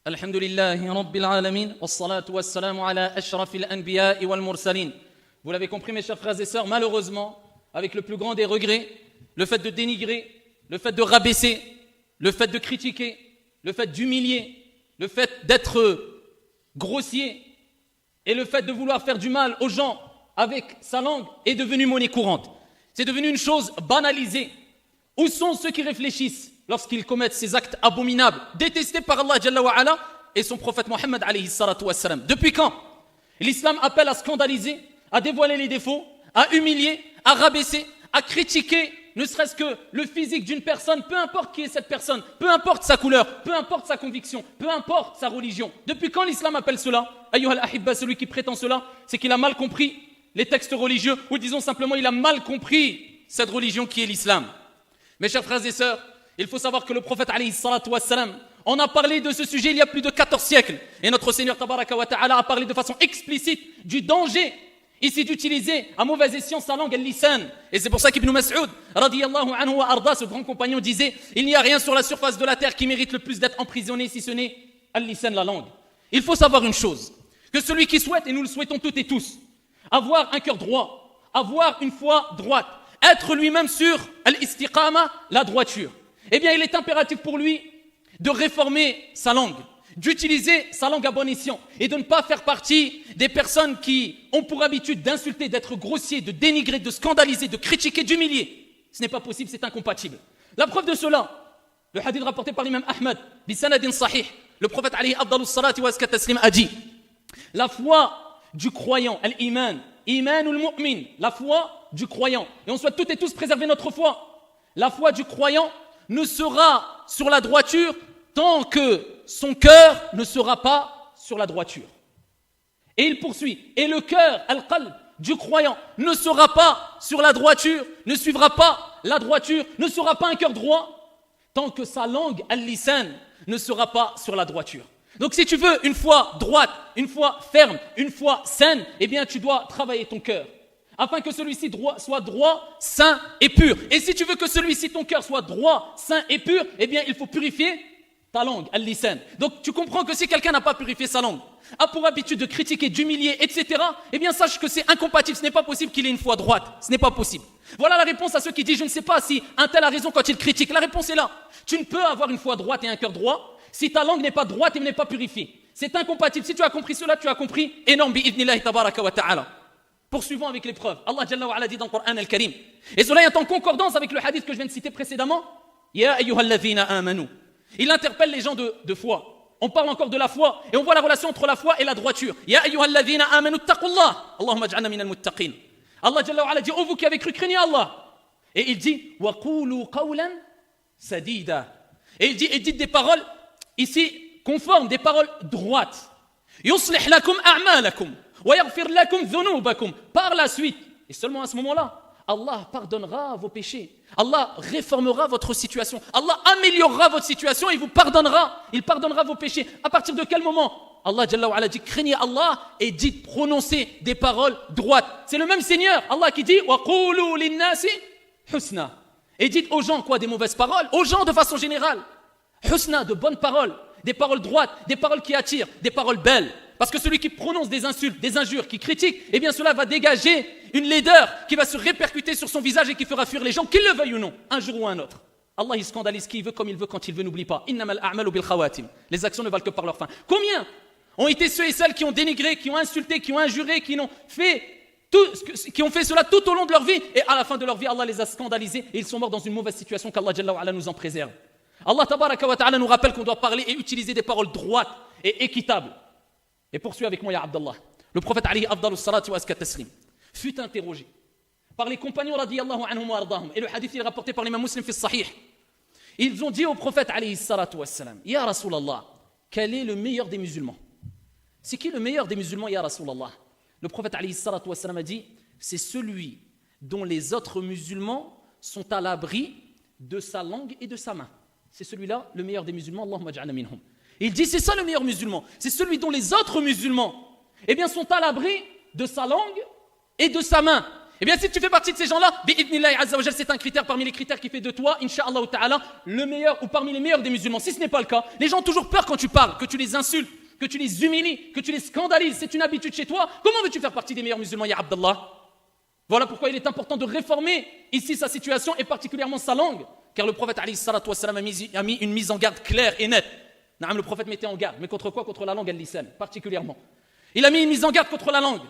Alhamdulillahi Rabbil Alamin, wassalatu wassalamu ala ashrafil anbiya'i wal mursalin. Vous l'avez compris mes chers frères et sœurs, malheureusement, avec le plus grand des regrets, le fait de dénigrer, le fait de rabaisser, le fait de critiquer, le fait d'humilier, le fait d'être grossier et le fait de vouloir faire du mal aux gens avec sa langue est devenu monnaie courante. C'est devenu une chose banalisée. Où sont ceux qui réfléchissent lorsqu'ils commettent ces actes abominables, détestés par Allah Jalla wa Ala et son prophète Mohammed alayhi salatu wassalam? Depuis quand l'islam appelle à scandaliser, à dévoiler les défauts, à humilier, à rabaisser, à critiquer ne serait-ce que le physique d'une personne, peu importe qui est cette personne, peu importe sa couleur, peu importe sa conviction, peu importe sa religion. Depuis quand l'islam appelle cela? Ayyuhal ahibba, celui qui prétend cela, c'est qu'il a mal compris les textes religieux, ou disons simplement il a mal compris cette religion qui est l'islam. Mes chers frères et sœurs, il faut savoir que le prophète alayhi salatu wassalam, on a parlé de ce sujet il y a plus de 14 siècles. Et notre Seigneur tabaraka wa ta'ala a parlé de façon explicite du danger ici d'utiliser à mauvais escient sa langue al-lisan. Et c'est pour ça qu'Ibn Mas'ud, radiyallahu anhu wa arda, ce grand compagnon disait, il n'y a rien sur la surface de la terre qui mérite le plus d'être emprisonné si ce n'est al-lisan, la langue. Il faut savoir une chose, que celui qui souhaite, et nous le souhaitons toutes et tous, avoir un cœur droit, avoir une foi droite, être lui-même sur al-istiqama, la droiture, eh bien il est impératif pour lui de réformer sa langue, d'utiliser sa langue à bon escient et de ne pas faire partie des personnes qui ont pour habitude d'insulter, d'être grossiers, de dénigrer, de scandaliser, de critiquer, d'humilier. Ce n'est pas possible, c'est incompatible. La preuve de cela, le hadith rapporté par l'imam Ahmad, bisanadin sahih, le prophète alayhi afdalus salati wa azka taslim a dit, la foi du croyant, al-iman, imanul mu'min, la foi du croyant, et on souhaite toutes et tous préserver notre foi, la foi du croyant ne sera sur la droiture tant que son cœur ne sera pas sur la droiture. Et il poursuit, et le cœur, al-qalb, du croyant ne sera pas sur la droiture, ne suivra pas la droiture, ne sera pas un cœur droit, tant que sa langue, al-lisan, ne sera pas sur la droiture. Donc si tu veux une foi droite, une foi ferme, une foi saine, eh bien tu dois travailler ton cœur, afin que celui-ci soit droit, sain et pur. Et si tu veux que celui-ci, ton cœur, soit droit, sain et pur, eh bien il faut purifier ta langue, al-lisan. Donc tu comprends que si quelqu'un n'a pas purifié sa langue, a pour habitude de critiquer, d'humilier, etc., eh bien sache que c'est incompatible, ce n'est pas possible qu'il ait une foi droite, ce n'est pas possible. Voilà la réponse à ceux qui disent, je ne sais pas si un tel a raison quand il critique. La réponse est là. Tu ne peux avoir une foi droite et un cœur droit si ta langue n'est pas droite et n'est pas purifiée. C'est incompatible. Si tu as compris cela, tu as compris énorme bi'idnillahi tabaraka wa ta'ala. Poursuivons avec les preuves. Allah Jalla wa Ala dit dans le Coran al-Karim, et cela est en concordance avec le hadith que je viens de citer précédemment, Ya ayyuhalladhina amanu. Il interpelle les gens de foi. On parle encore de la foi et on voit la relation entre la foi et la droiture. Ya ayyuhalladhina amanu taqullah. Allahumma ij'alna minal muttaqin. Allah Jalla wa Ala dit, oh vous qui avez cru, craignez Allah. Et il dit, wa qulu qawlan sadida. Et il dit, et dites des paroles ici conformes, des paroles droites. Yuslih lakum a'malakum wa yaghfir lakum dhunubakum. Par la suite, et seulement à ce moment-là, Allah pardonnera vos péchés. Allah réformera votre situation. Allah améliorera votre situation et vous pardonnera. Il pardonnera vos péchés. À partir de quel moment? Allah Jalla wa Ala dit, craignez Allah et dites, prononcez des paroles droites. C'est le même Seigneur, Allah qui dit, wa qulu linnasi husna. Et dites aux gens quoi? Des mauvaises paroles? Aux gens de façon générale. Husna, de bonnes paroles, des paroles droites, des paroles qui attirent, des paroles belles. Parce que celui qui prononce des insultes, des injures, qui critique, eh bien cela va dégager une laideur qui va se répercuter sur son visage et qui fera fuir les gens, qu'ils le veuillent ou non, un jour ou un autre. Allah il scandalise qui il veut, comme il veut, quand il veut, n'oublie pas. Innamal a'malu bil khawatim. Les actions ne valent que par leur fin. Combien ont été ceux et celles qui ont dénigré, qui ont insulté, qui ont injuré, qui ont fait cela tout au long de leur vie, et à la fin de leur vie, Allah les a scandalisés et ils sont morts dans une mauvaise situation, qu'Allah Jalla wa Ala nous en préserve. Allah tabaraka wa ta'ala nous rappelle qu'on doit parler et utiliser des paroles droites et équitables. Et poursuis avec moi, ya Abdallah. Le prophète alayhi afdalus salati wa azka taslim fut interrogé par les compagnons radiyallahu anhum wa ardahum, et le hadith est rapporté par l'imam Muslim fi sahih. Ils ont dit au prophète alayhi salatu wa salam, ya Rasulallah, quel est le meilleur des musulmans? C'est qui le meilleur des musulmans, ya Rasulallah? Le prophète alayhi salatu wa salam a dit, c'est celui dont les autres musulmans sont à l'abri de sa langue et de sa main. C'est celui-là le meilleur des musulmans. Allahumma ij'alna minhum. Il dit, c'est ça le meilleur musulman. C'est celui dont les autres musulmans, eh bien, sont à l'abri de sa langue et de sa main. Eh bien, si tu fais partie de ces gens-là, bi'idnillahi azza wa jal, c'est un critère parmi les critères qui fait de toi, incha'Allah ta'ala, le meilleur ou parmi les meilleurs des musulmans. Si ce n'est pas le cas, les gens ont toujours peur quand tu parles, que tu les insultes, que tu les humilies, que tu les scandalises. C'est une habitude chez toi. Comment veux-tu faire partie des meilleurs musulmans, ya Abdallah? Voilà pourquoi il est important de réformer ici sa situation et particulièrement sa langue. Car le prophète alayhi salatu wassalam a mis une mise en garde claire et nette. Le prophète mettait en garde. Mais contre quoi? Contre la langue al-lisan, particulièrement. Il a mis une mise en garde contre la langue.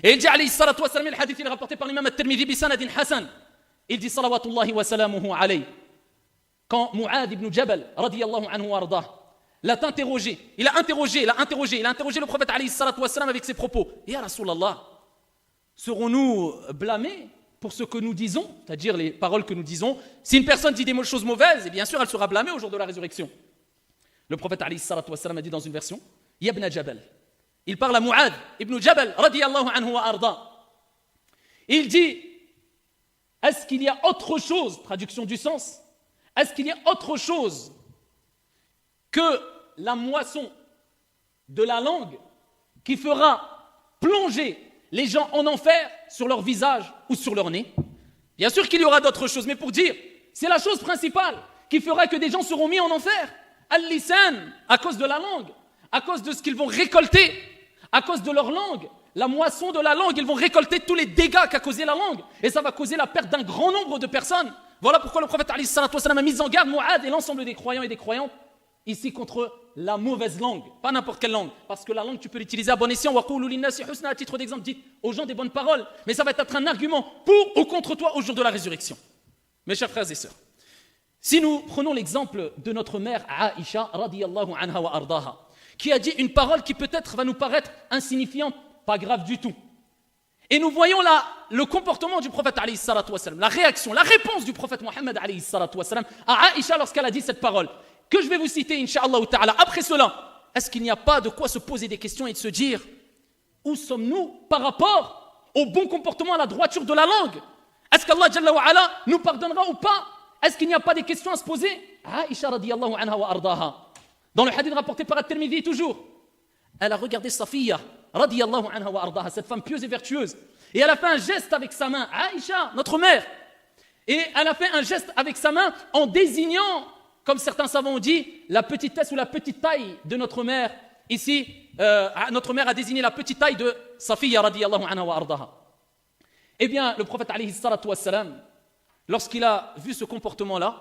Et il dit alayhi salatu wassalam, le hadith il est rapporté par l'imam al-Tirmidhi bi sanadin hasan. Il dit salawatullahi wa salamuhu alayhi. Quand Mu'ad ibn Jabal, radiyallahu anhu wa ardah, l'a interrogé le prophète alayhi salatu wassalam avec ses propos. Ya Rasulallah, serons-nous blâmés pour ce que nous disons, c'est-à-dire les paroles que nous disons? Si une personne dit des choses mauvaises, et bien sûr elle sera blâmée au jour de la résurrection. Le prophète alayhi salatu wassalam a dit dans une version, Ya ibn Jabal. Il parle à Mu'ad ibn Jabal, radiyallahu anhu wa arda. Il dit, est-ce qu'il y a autre chose, traduction du sens, est-ce qu'il y a autre chose que la moisson de la langue qui fera plonger les gens en enfer sur leur visage ou sur leur nez? Bien sûr qu'il y aura d'autres choses, mais pour dire, c'est la chose principale qui fera que des gens seront mis en enfer. Al-lisan, à cause de la langue, à cause de ce qu'ils vont récolter, à cause de leur langue, la moisson de la langue, ils vont récolter tous les dégâts qu'a causé la langue, et ça va causer la perte d'un grand nombre de personnes. Voilà pourquoi le prophète alayhi salatu wassalam a mis en garde Mu'ad et l'ensemble des croyants et des croyantes ici contre la mauvaise langue, pas n'importe quelle langue, parce que la langue tu peux l'utiliser à bon escient. Wa qulu linnasi husna, à titre d'exemple, dites aux gens des bonnes paroles, mais ça va être un argument pour ou contre toi au jour de la résurrection. Mes chers frères et sœurs, si nous prenons l'exemple de notre mère Aïcha radiyallahu anha wa ardaha, qui a dit une parole qui peut-être va nous paraître insignifiante, pas grave du tout. Et nous voyons là le comportement du prophète alayhi salatu wassalam, la réaction, la réponse du prophète Mohammed alayhi salatu wassalam à Aïcha lorsqu'elle a dit cette parole, que je vais vous citer incha'Allah ta'ala. Après cela, est-ce qu'il n'y a pas de quoi se poser des questions et de se dire, où sommes-nous par rapport au bon comportement, à la droiture de la langue? Est-ce qu'Allah Jalla wa Ala nous pardonnera ou pas? Est-ce qu'il n'y a pas des questions à se poser? Aïcha radiyallahu anha wa ardaha, dans le hadith rapporté par At-Tirmidhi toujours, elle a regardé Safiya radiyallahu anha wa ardaha, cette femme pieuse et vertueuse, et elle a fait un geste avec sa main, Aïcha, notre mère, et elle a fait un geste avec sa main en désignant, comme certains savants ont dit, la petitesse ou la petite taille de notre mère. Ici, notre mère a désigné la petite taille de Safiya radiyallahu anha wa ardaha. Eh bien, le prophète alayhi salatu wassalam, lorsqu'il a vu ce comportement-là,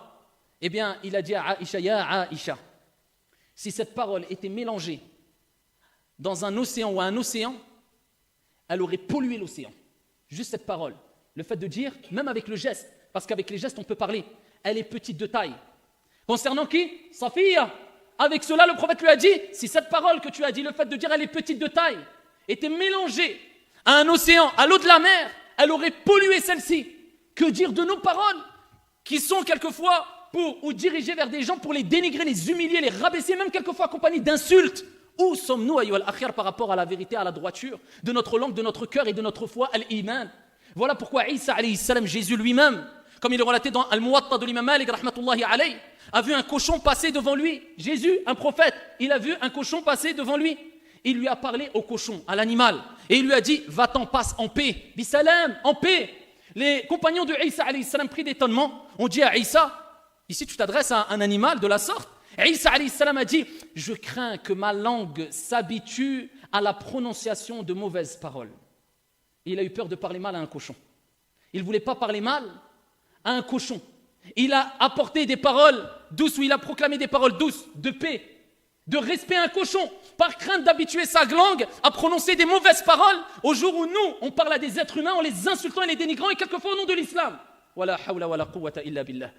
eh bien, il a dit à Aïcha, Ya Aïcha, si cette parole était mélangée dans un océan ou un océan, elle aurait pollué l'océan. Juste cette parole. Le fait de dire, même avec le geste, parce qu'avec les gestes on peut parler, elle est petite de taille. Concernant qui? Safiya. Avec cela, le prophète lui a dit, si cette parole que tu as dit, le fait de dire elle est petite de taille, était mélangée à un océan, à l'eau de la mer, elle aurait pollué celle-ci. Que dire de nos paroles qui sont quelquefois ou dirigées vers des gens pour les dénigrer, les humilier, les rabaisser, même quelquefois accompagnés d'insultes? Où sommes-nous, ayyuha al-akhir, par rapport à la vérité, à la droiture de notre langue, de notre cœur et de notre foi, al-iman? Voilà pourquoi Isa alayhi salam, Jésus lui-même, comme il est relaté dans Al-Muwatta de l'imam Malik rahmatullahi alayhi, a vu un cochon passer devant lui. Jésus, un prophète, il a vu un cochon passer devant lui. Il lui a parlé au cochon, à l'animal, et il lui a dit, va-t'en, passe en paix, bisalam, en paix. Les compagnons de Isa alayhi salam, pris d'étonnement, ont dit à Isa, ici tu t'adresses à un animal de la sorte? Isa alayhi salam a dit, je crains que ma langue s'habitue à la prononciation de mauvaises paroles. Et il a eu peur de parler mal à un cochon. Il ne voulait pas parler mal à un cochon. Il a apporté des paroles douces, ou il a proclamé des paroles douces, de paix, de respect à un cochon, par crainte d'habituer sa langue à prononcer des mauvaises paroles au jour où nous, on parle à des êtres humains en les insultant et les dénigrant, et quelquefois au nom de l'islam. Wala hawla wala quwwata illa billah.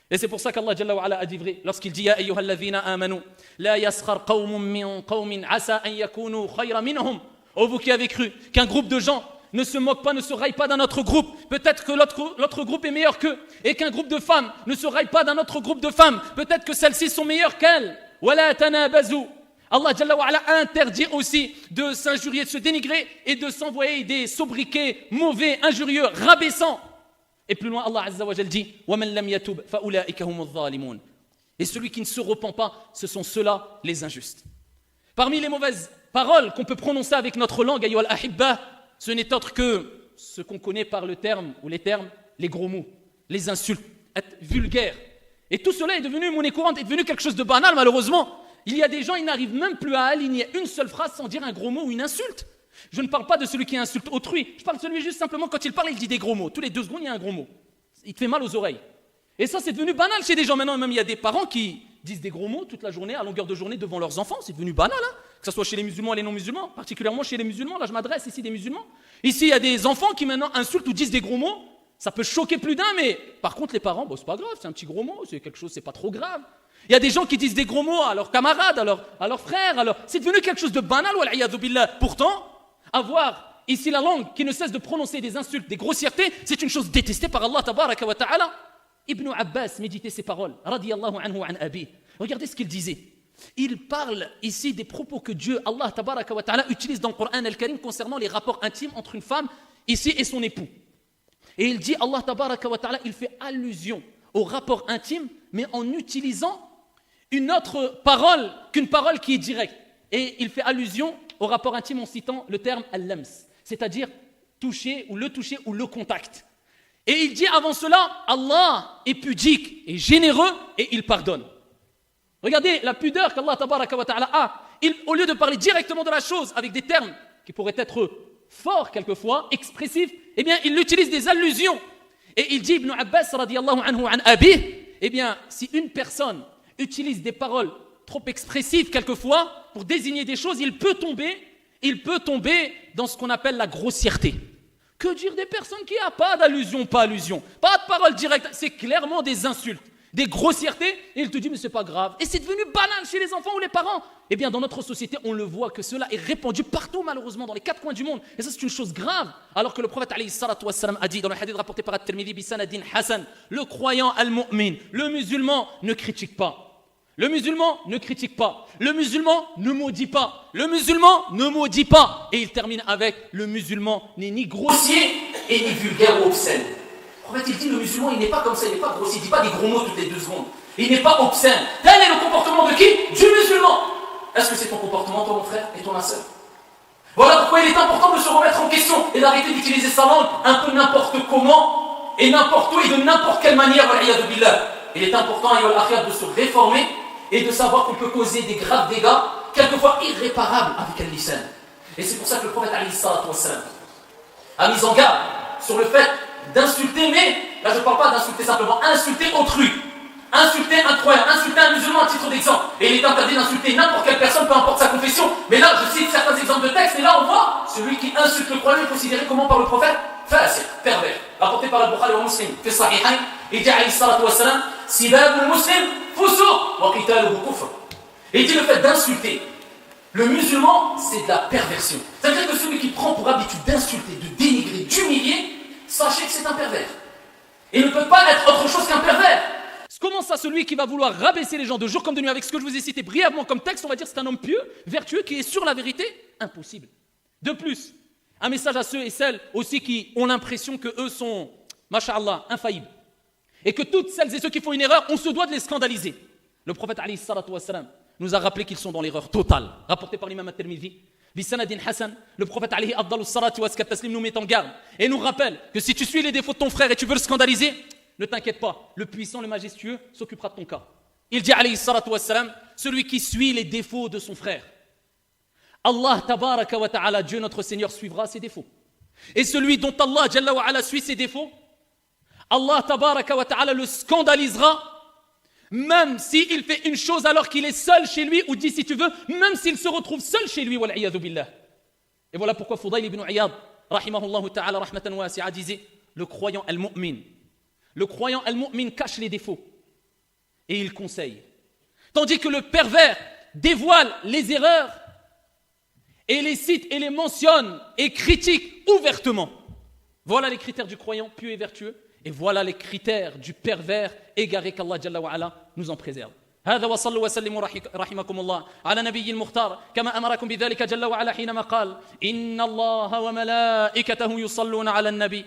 Et c'est pour ça qu'Allah Jalla wa Ala a dit vrai lorsqu'il dit Ya ayyuhalladhina amanu la yaskhar qawmun min qawmin asa an yakunu khayra minhum. Oh vous qui avez cru qu'un groupe de gens ne se moque pas, ne se raille pas d'un autre groupe, peut-être que l'autre groupe est meilleur qu'eux, et qu'un groupe de femmes ne se raille pas d'un autre groupe de femmes, peut-être que celles-ci sont meilleures qu'elles. Wala tanabazu. Allah Jalla wa Ala a interdit aussi de s'injurier, de se dénigrer et de s'envoyer des sobriquets mauvais, injurieux, rabaissants. Et plus loin, Allah Azza wa Jal dit وَمَنْ لَمْ يَتُبْ فَأُولَٰئِكَ هُمُ الظَّالِمُونَ. Et celui qui ne se repent pas, ce sont ceux-là les injustes. Parmi les mauvaises paroles qu'on peut prononcer avec notre langue, ayyuhal ahibba, ce n'est autre que ce qu'on connaît par le terme ou les termes, les gros mots, les insultes, être vulgaire. Et tout cela est devenu monnaie courante, est devenu quelque chose de banal malheureusement. Il y a des gens, ils n'arrivent même plus à aligner une seule phrase sans dire un gros mot ou une insulte. Je ne parle pas de celui qui insulte autrui, je parle de celui juste simplement quand il parle, il dit des gros mots. Tous les 2 secondes, il y a un gros mot. Il te fait mal aux oreilles. Et ça, c'est devenu banal chez des gens. Maintenant, même il y a des parents qui disent des gros mots toute la journée, à longueur de journée, devant leurs enfants. C'est devenu banal, hein, que ce soit chez les musulmans et les non-musulmans, particulièrement chez les musulmans. Là, je m'adresse ici des musulmans. Ici, il y a des enfants qui maintenant insultent ou disent des gros mots. Ça peut choquer plus d'un, mais par contre, les parents, bon, c'est pas grave, c'est un petit gros mot, c'est quelque chose, c'est pas trop grave. Il y a des gens qui disent des gros mots à leurs camarades, à leurs frères. C'est devenu quelque chose de banal, wal'iyadhu billah. Pourtant, avoir ici la langue qui ne cesse de prononcer des insultes, des grossièretés, c'est une chose détestée par Allah tabaraka wa ta'ala. Ibn Abbas méditait ces paroles, radiyallahu anhu an abi. Regardez ce qu'il disait. Il parle ici des propos que Dieu, Allah tabaraka wa ta'ala, utilise dans le Coran al-Karim concernant les rapports intimes entre une femme ici et son époux. Et il dit, Allah tabaraka wa ta'ala, il fait allusion au rapport intime, mais en utilisant une autre parole qu'une parole qui est directe. Et il fait allusion au rapport intime en citant le terme al-lams, c'est-à-dire toucher ou le contact. Et il dit avant cela, Allah est pudique et généreux et il pardonne. Regardez la pudeur qu'Allah tabaraka wa ta'ala a. Au lieu de parler directement de la chose avec des termes qui pourraient être forts quelquefois, expressifs, eh bien il utilise des allusions. Et il dit, Ibn Abbas radiyallahu anhu an abih, eh bien si une personne utilise des paroles trop expressives quelquefois pour désigner des choses, il peut tomber dans ce qu'on appelle la grossièreté. Que dire des personnes qui n'ont pas d'allusion, pas de paroles directes, c'est clairement des insultes, des grossièretés, et il te dit mais c'est pas grave. Et c'est devenu banal chez les enfants ou les parents. Eh bien dans notre société, on le voit que cela est répandu partout malheureusement, dans les 4 coins du monde. Et ça c'est une chose grave. Alors que le prophète alayhi salatu wassalam a dit dans le hadith rapporté par At-Tirmidhi bi sanadin hasan, le croyant al-mu'min, le musulman ne critique pas. Le musulman ne critique pas. Le musulman ne maudit pas. Le musulman ne maudit pas. Et il termine avec le musulman n'est ni grossier et ni vulgaire ou obscène. En fait, il dit le musulman, il n'est pas comme ça, il n'est pas grossier, il ne dit pas des gros mots toutes les 2 secondes. Il n'est pas obscène. Tel est le comportement de qui? Du musulman. Est-ce que c'est ton comportement, toi, mon frère, et toi, ma soeur? Voilà pourquoi il est important de se remettre en question et d'arrêter d'utiliser sa langue un peu n'importe comment et n'importe où et de n'importe quelle manière. Il est important, de se réformer et de savoir qu'on peut causer des graves dégâts, quelquefois irréparables, avec un lisan. Et c'est pour ça que le prophète a mis en garde sur le fait d'insulter, mais là je ne parle pas d'insulter simplement, insulter autrui, insulter un croyant, insulter un musulman à titre d'exemple. Et il est interdit d'insulter n'importe quelle personne, peu importe sa confession. Mais là, je cite certains exemples de textes, et là on voit celui qui insulte le croyant est considéré comment par le prophète? Fasiq, pervers. Rapporté par Al-Bukhari wa Muslim, fi sahihayn, il dit alayhi salatu wassalam, sibabul muslim fusuq wa qitaluhu kufr. Et il dit le fait d'insulter le musulman, c'est de la perversion. C'est-à-dire que celui qui prend pour habitude d'insulter, de dénigrer, d'humilier, sachez que c'est un pervers. Et ne peut pas être autre chose qu'un pervers. Comment ça, celui qui va vouloir rabaisser les gens de jour comme de nuit, avec ce que je vous ai cité brièvement comme texte, on va dire que c'est un homme pieux, vertueux, qui est sur la vérité? Impossible. De plus, un message à ceux et celles aussi qui ont l'impression qu'eux sont, masha'Allah, infaillibles. Et que toutes celles et ceux qui font une erreur, on se doit de les scandaliser. Le prophète alayhi salatu wassalam nous a rappelé qu'ils sont dans l'erreur totale. Rapporté par l'imam At-Tirmidhi, bisanadin Hassan, le prophète alayhi afdalus salatu wa taslim nous met en garde et nous rappelle que si tu suis les défauts de ton frère et tu veux le scandaliser, ne t'inquiète pas, le puissant, le majestueux s'occupera de ton cas. Il dit alayhi salatu wassalam, celui qui suit les défauts de son frère, Allah tabaraka wa ta'ala, Dieu notre Seigneur, suivra ses défauts. Et celui dont Allah jalla wa ala suit ses défauts, Allah tabaraka wa ta'ala le scandalisera, même s'il fait une chose alors qu'il est seul chez lui, ou dit si tu veux, même s'il se retrouve seul chez lui, wal'iyadhu billah. Et voilà pourquoi Fudayl ibn Iyad, rahimahullahu ta'ala, rahmatan wasi'a, disait, le croyant al-mu'min cache les défauts et il conseille. Tandis que le pervers dévoile les erreurs et les cite et les mentionne et critique ouvertement. Voilà les critères du croyant pieux et vertueux. Et voilà les critères du pervers égaré qu'Allah Jalla wa Ala nous en préserve. هذا وصلوا وسلموا رحمكم الله على نبي المختار كما أمركم بذلك جل وعلا حينما قال إن الله وملائكته يصلون على النبي